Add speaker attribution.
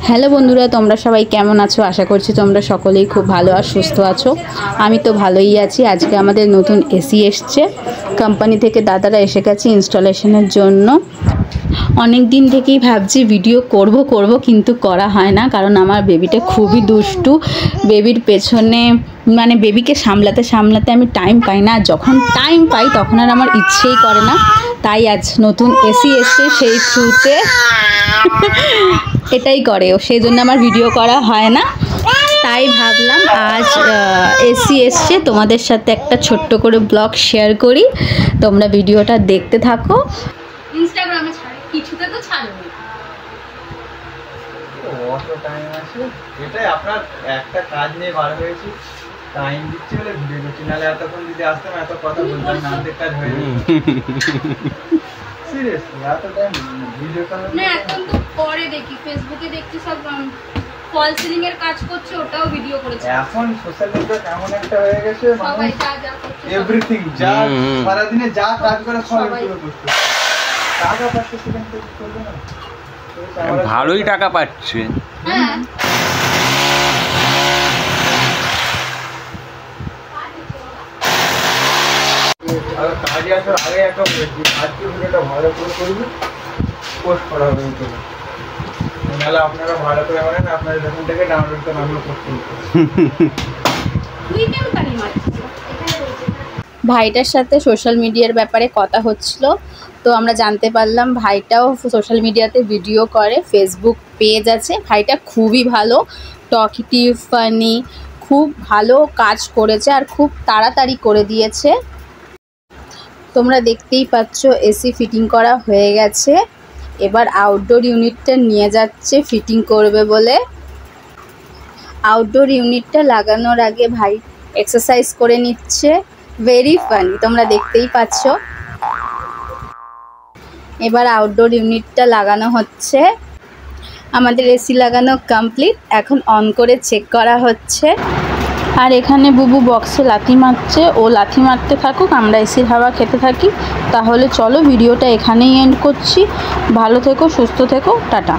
Speaker 1: Hello বন্ধুরা, তোমরা সবাই কেমন আছো? আশা করছি তোমরা সকলেই খুব ভালো আর সুস্থ আছো। আমি তো ভালোই আছি। আজকে আমাদের নতুন এসি এসছে কোম্পানি থেকে, দাদারা এসে গেছে ইনস্টলেশনের জন্য। অনেক দিন থেকেই ভাবছি ভিডিও করব কিন্তু করা হয় না, কারণ আমার বেবিটা খুবই দুষ্টু। বেবির পেছনে মানে বেবিকে সামলাতে সামলাতে আমি টাইম পাই না। যখন টাইম পাই তখন আর আমার ইচ্ছেই করে না। তাই আজ নতুন এসি এসছে, সেই থ্রুতে এটাই করে, সেই জন্য আমার ভিডিও করা হয় না। তাই ভাবলাম আজ এসি এসছে, তোমাদের সাথে একটা ছোট্ট করে ব্লগ শেয়ার করি। তোমরা ভিডিওটা দেখতে থাকো। ইনস্টাগ্রামে ছাড়ে, কিছুতে তো ছাড়বে।
Speaker 2: অত টাইম আছে, এটাই আপনার একটা কাজ নিয়ে বার হয়েছি, টাইম দিচ্ছি বলে ভিডিও করছি, নাহলে এতক্ষণ যদি আসতাম এত কথা বলতাম না, অর্ধেক কাজ হয়ে যেত। সিরিয়াসলি এত টাইম ভিডিও করার
Speaker 1: না, এখন তো পরে দেখি ফেসবুকে দেখছি সব ফল সিলিং এর কাজ করছে, ওটাও ভিডিও করেছে।
Speaker 2: এখন সোশ্যাল মিডিয়া কেমন একটা হয়ে গেছে,
Speaker 1: সবাই যা করছে
Speaker 2: এভরিথিং যা সারা দিনে যা কাজ করে সব ইউটিউবে করছে। টাকা পাচ্ছে সেখান থেকে করবে না,
Speaker 3: ভালোই টাকা পাচ্ছে।
Speaker 1: হ্যাঁ,
Speaker 2: আর কাজে আসার আগে একটা বলেছি, আজকে ভিডিওটা ভালো করে করবে, পোস্ট করা হবে ইউটিউবে, নাহলে আপনারা ভালো করে মানেন, আপনারা যখন থেকে ডাউনলোড করে আমিও পোস্ট করবো।
Speaker 1: ভাইটার সাথে সোশ্যাল মিডিয়ার ব্যাপারে কথা হচ্ছিল, তো আমরা জানতে পারলাম ভাইটাও সোশ্যাল মিডিয়াতে ভিডিও করে, ফেসবুক পেজ আছে। ভাইটা খুবই ভালো, টকিটিভ, ফানি, খুব ভালো কাজ করেছে আর খুব তাড়াতাড়ি করে দিয়েছে। তোমরা দেখতেই পাচ্ছ এসি ফিটিং করা হয়ে গেছে। এবার আউটডোর ইউনিটটা নিয়ে যাচ্ছে ফিটিং করবে বলে। আউটডোর ইউনিটটা লাগানোর আগে ভাই এক্সারসাইজ করে নিচ্ছে, ভেরি ফানি, তোমরা দেখতেই পাচ্ছ। এবার আউটডোর ইউনিটটা লাগানো হচ্ছে। আমাদের এসি লাগানো কমপ্লিট, এখন অন করে চেক করা হচ্ছে। আর এখানে বুবু বক্সে লাথি মারছে, ও লাথি মারতে থাকুক, আমরা এসির হাওয়া খেতে থাকি। তাহলে চলো ভিডিওটা এখানেই এন্ড করছি। ভালো থেকো, সুস্থ থেকো, টাটা।